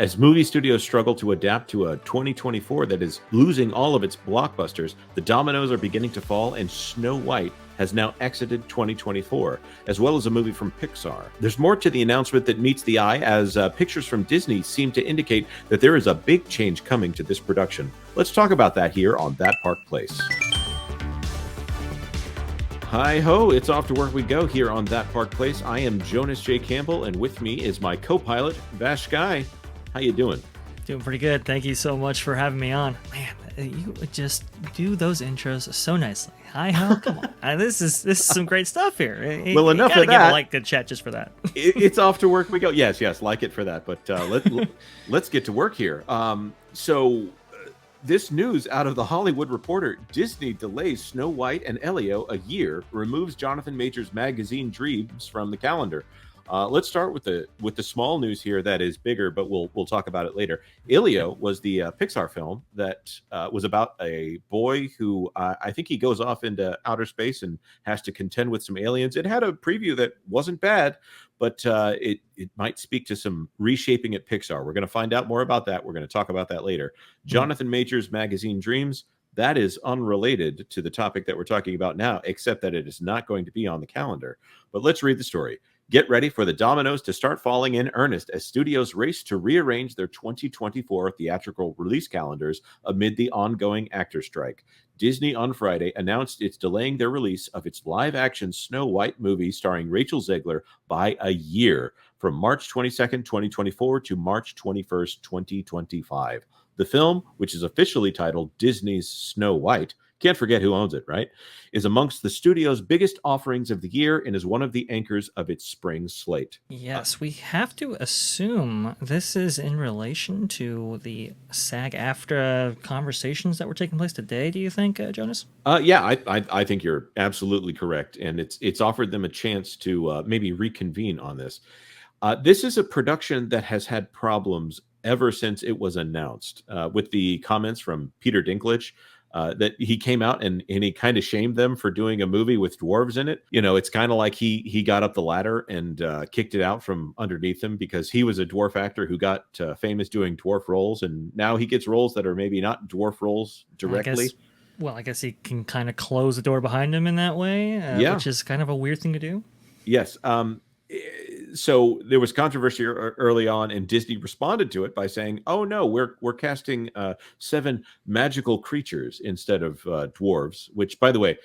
As movie studios struggle to adapt to a 2024 that is losing all of its blockbusters, the dominoes are beginning to fall, and Snow White has now exited 2024, as well as a movie from Pixar. There's more to the announcement that meets the eye, as pictures from Disney seem to indicate that there is a big change coming to this production. Let's talk about that here on That Park Place. Hi ho, it's off to work we go here on That Park Place. I am Jonas J. Campbell, and with me is my co-pilot, Vash Sky. How you doing? Doing pretty good. Thank you so much for having me on. Man, you just do those intros so nicely. Hi ho, come on. This is some great stuff here. Well, enough of that. Give a like to chat just for that. It's off to work we go. Yes, like it for that. But let's get to work here. This news out of the Hollywood Reporter: Disney delays Snow White and Elio a year, removes Jonathan Majors' magazine Dreams from the calendar. Let's start with the small news here that is bigger, but we'll talk about it later. Elio was the Pixar film that was about a boy who I think he goes off into outer space and has to contend with some aliens. It had a preview that wasn't bad, but it might speak to some reshaping at Pixar. We're going to find out more about that. We're going to talk about that later. Jonathan Majors' magazine Dreams, that is unrelated to the topic that we're talking about now, except that it is not going to be on the calendar. But let's read the story. Get ready for the dominoes to start falling in earnest as studios race to rearrange their 2024 theatrical release calendars amid the ongoing actor strike. Disney on Friday announced it's delaying their release of its live-action Snow White movie starring Rachel Zegler by a year, from March 22nd, 2024 to March 21st, 2025. The film, which is officially titled Disney's Snow White, can't forget who owns it, right, is amongst the studio's biggest offerings of the year and is one of the anchors of its spring slate. Yes, we have to assume this is in relation to the SAG-AFTRA conversations that were taking place today, do you think, Jonas? Yeah, I think you're absolutely correct, and it's offered them a chance to maybe reconvene on this. This is a production that has had problems ever since it was announced, with the comments from Peter Dinklage, that he came out and he kind of shamed them for doing a movie with dwarves in it. You know, it's kind of like he got up the ladder and kicked it out from underneath him, because he was a dwarf actor who got famous doing dwarf roles, and now he gets roles that are maybe not dwarf roles directly. I guess he can kind of close the door behind him in that way, which is kind of a weird thing to do. Yes. So there was controversy early on, and Disney responded to it by saying, "Oh no, we're casting 7 magical creatures instead of dwarves." Which, by the way,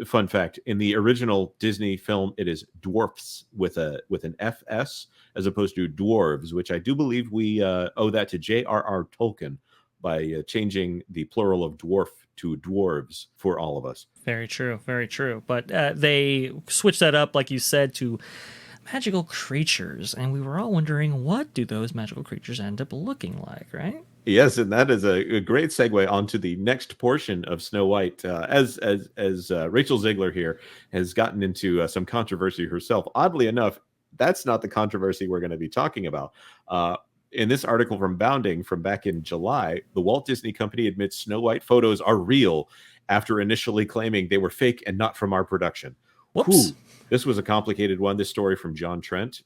fun fact: in the original Disney film, it is dwarfs with an FS as opposed to dwarves, which I do believe we owe that to J.R.R. Tolkien by changing the plural of dwarf to dwarves for all of us. Very true, very true. But they switched that up, like you said, to magical creatures, and we were all wondering, what do those magical creatures end up looking like, right? Yes, and that is a great segue onto the next portion of Snow White. As Rachel Zegler here has gotten into some controversy herself. Oddly enough, that's not the controversy we're going to be talking about. In this article from Bounding from back in July, the Walt Disney Company admits Snow White photos are real after initially claiming they were fake and not from our production. Whoops. Ooh, this was a complicated one. This story from John Trent.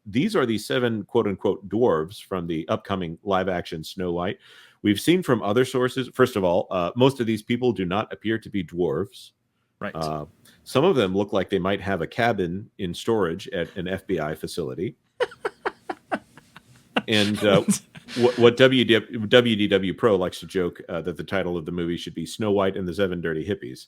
These are the 7 quote-unquote dwarves from the upcoming live-action Snow White. We've seen from other sources, first of all, most of these people do not appear to be dwarves. Right. Some of them look like they might have a cabin in storage at an FBI facility. And what WDW Pro likes to joke that the title of the movie should be Snow White and the 7 Dirty Hippies.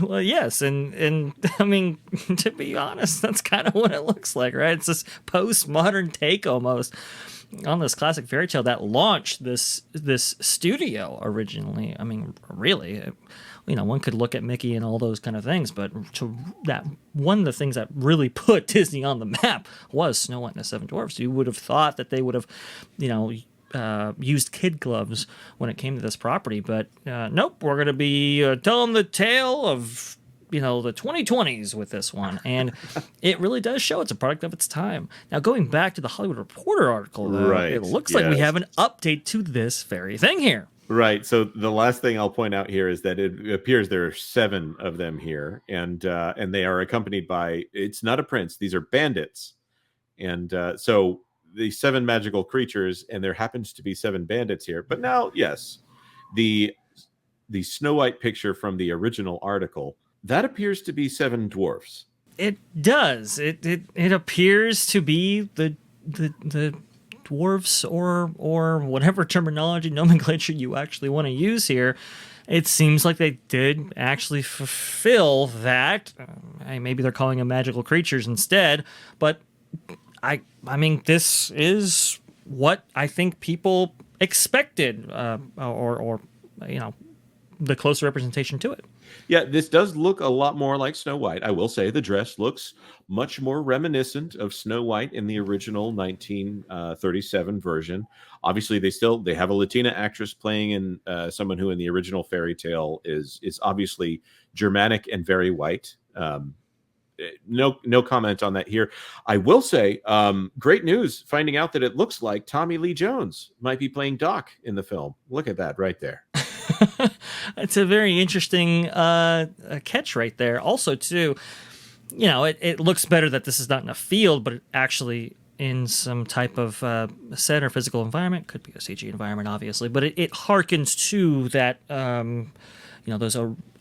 Well, yes, and I mean, to be honest, that's kind of what it looks like, right? It's this postmodern take almost on this classic fairy tale that launched this studio originally. I mean, really, one could look at Mickey and all those kind of things, but one of the things that really put Disney on the map was Snow White and the 7 Dwarfs. You would have thought that they would have, used kid gloves when it came to this property, but nope, we're going to be telling the tale of the 2020s with this one, and it really does show it's a product of its time. Now, going back to the Hollywood Reporter article, though, right, it looks like we have an update to this very thing here. Right. So the last thing I'll point out here is that it appears there are 7 of them here, and they are accompanied by, it's not a prince, these are bandits. And so the seven magical creatures, and there happens to be seven bandits here. But now, yes, the Snow White picture from the original article, that appears to be seven dwarfs. It does. It appears to be the dwarves, or whatever terminology nomenclature you actually want to use here. It seems like they did actually fulfill that. Maybe they're calling them magical creatures instead, but I mean, this is what I think people expected, or the closer representation to it. Yeah, this does look a lot more like Snow White. I will say the dress looks much more reminiscent of Snow White in the original 1937 version. Obviously, they have a Latina actress playing in someone who in the original fairy tale is obviously Germanic and very white. No comment on that here. I will say, great news finding out that it looks like Tommy Lee Jones might be playing Doc in the film. Look at that right there. It's a very interesting catch right there. Also, too, it looks better that this is not in a field, but actually in some type of set or physical environment. Could be a CG environment, obviously, but it harkens to that, those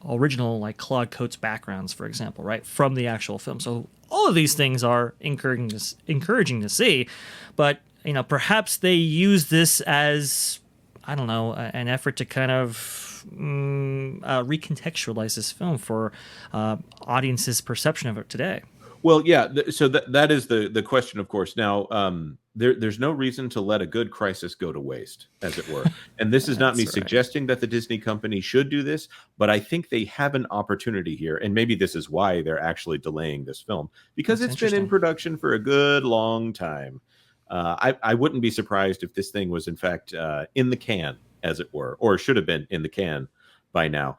original like Claude Coates backgrounds, for example, right, from the actual film. So all of these things are encouraging to see, but perhaps they use this as, I don't know, an effort to kind of recontextualize this film for audiences' perception of it today. Well, yeah. So that is the question, of course. Now, there's no reason to let a good crisis go to waste, as it were. And this is not me suggesting that the Disney company should do this, but I think they have an opportunity here. And maybe this is why they're actually delaying this film, because it's been in production for a good long time. I wouldn't be surprised if this thing was, in fact, in the can, as it were, or should have been in the can by now.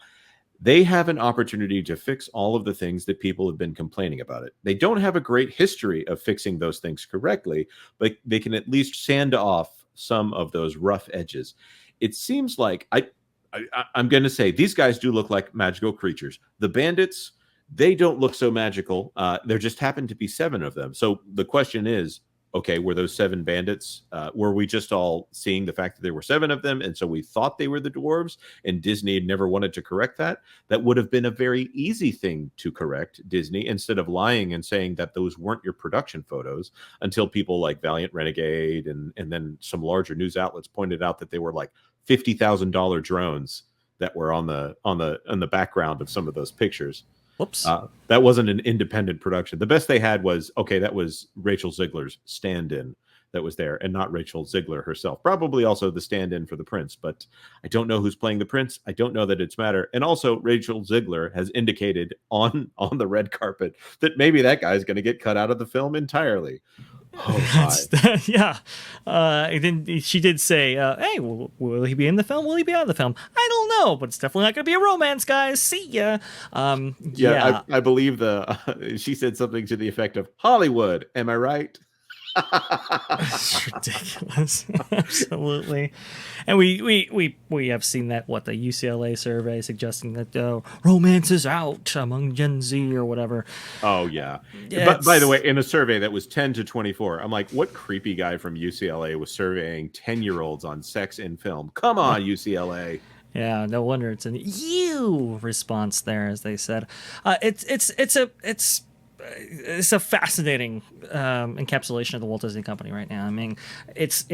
They have an opportunity to fix all of the things that people have been complaining about it. They don't have a great history of fixing those things correctly, but they can at least sand off some of those rough edges. It seems like I'm going to say these guys do look like magical creatures. The bandits, they don't look so magical. There just happen to be seven of them. So the question is, okay, were those seven bandits? Were we just all seeing the fact that there were seven of them, and so we thought they were the dwarves, and Disney had never wanted to correct that? That would have been a very easy thing to correct, Disney, instead of lying and saying that those weren't your production photos, until people like Valiant Renegade and then some larger news outlets pointed out that they were like $50,000 drones that were on the background of some of those pictures. Whoops. That wasn't an independent production. The best they had was, that was Rachel Zegler's stand-in that was there, and not Rachel Zegler herself. Probably also the stand-in for the prince, but I don't know who's playing the prince. I don't know that it's matter. And also, Rachel Zegler has indicated on the red carpet that maybe that guy's going to get cut out of the film entirely. Oh, yeah. Then she did say, hey, will he be in the film? Will he be out of the film? I don't know, but it's definitely not going to be a romance, guys. See ya. Yeah. I believe she said something to the effect of Hollywood. Am I right? It's ridiculous. Absolutely. And we have seen that, the UCLA survey suggesting that romance is out among Gen Z or whatever. Oh yeah. But by the way, in a survey that was 10 to 24, I'm like, what creepy guy from UCLA was surveying 10-year-olds on sex in film? Come on, UCLA. Yeah, no wonder it's an "you" response there, as they said. It's a fascinating encapsulation of the Walt Disney Company right now. I mean, if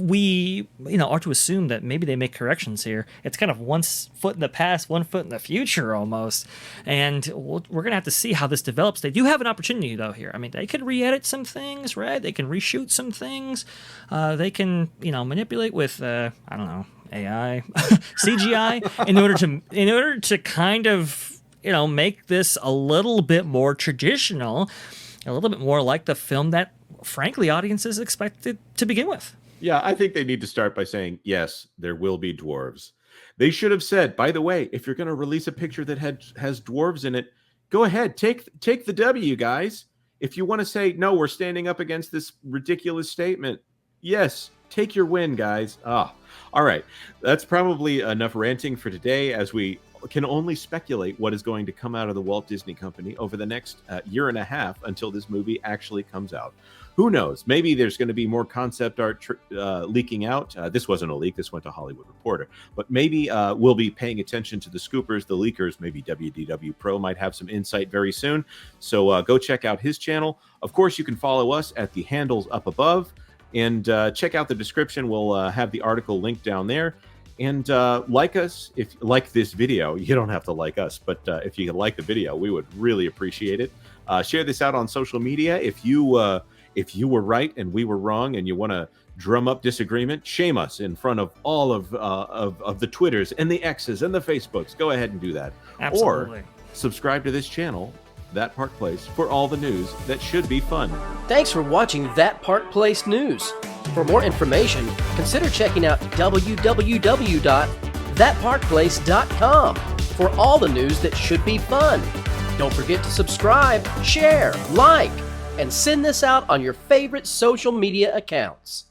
we are to assume that maybe they make corrections here, it's kind of one foot in the past, one foot in the future almost, and we're gonna have to see how this develops. They do have an opportunity though here. I mean, they could re-edit some things, right? They can reshoot some things. They can manipulate with I don't know, AI, CGI in order to kind of make this a little bit more traditional, a little bit more like the film that, frankly, audiences expected to begin with. Yeah, I think they need to start by saying, yes, there will be dwarves. They should have said, by the way, if you're going to release a picture that has dwarves in it, go ahead, take the W, guys. If you want to say, no, we're standing up against this ridiculous statement, yes, take your win, guys. All right. That's probably enough ranting for today, as we can only speculate what is going to come out of the Walt Disney Company over the next year and a half until this movie actually comes out. Who knows? Maybe there's going to be more concept art leaking out. This wasn't a leak. This went to Hollywood Reporter. But maybe we'll be paying attention to the scoopers, the leakers. Maybe WDW Pro might have some insight very soon. So go check out his channel. Of course, you can follow us at the handles up above. And check out the description. We'll have the article linked down there. And like us, if you like this video. You don't have to like us, but if you like the video, we would really appreciate it. Share this out on social media. If you were right and we were wrong and you want to drum up disagreement, shame us in front of all of the Twitters and the X's and the Facebooks. Go ahead and do that. Absolutely. Or subscribe to this channel, That Park Place, for all the news that should be fun. Thanks for watching That Park Place News. For more information, consider checking out www.thatparkplace.com for all the news that should be fun. Don't forget to subscribe, share, like, and send this out on your favorite social media accounts.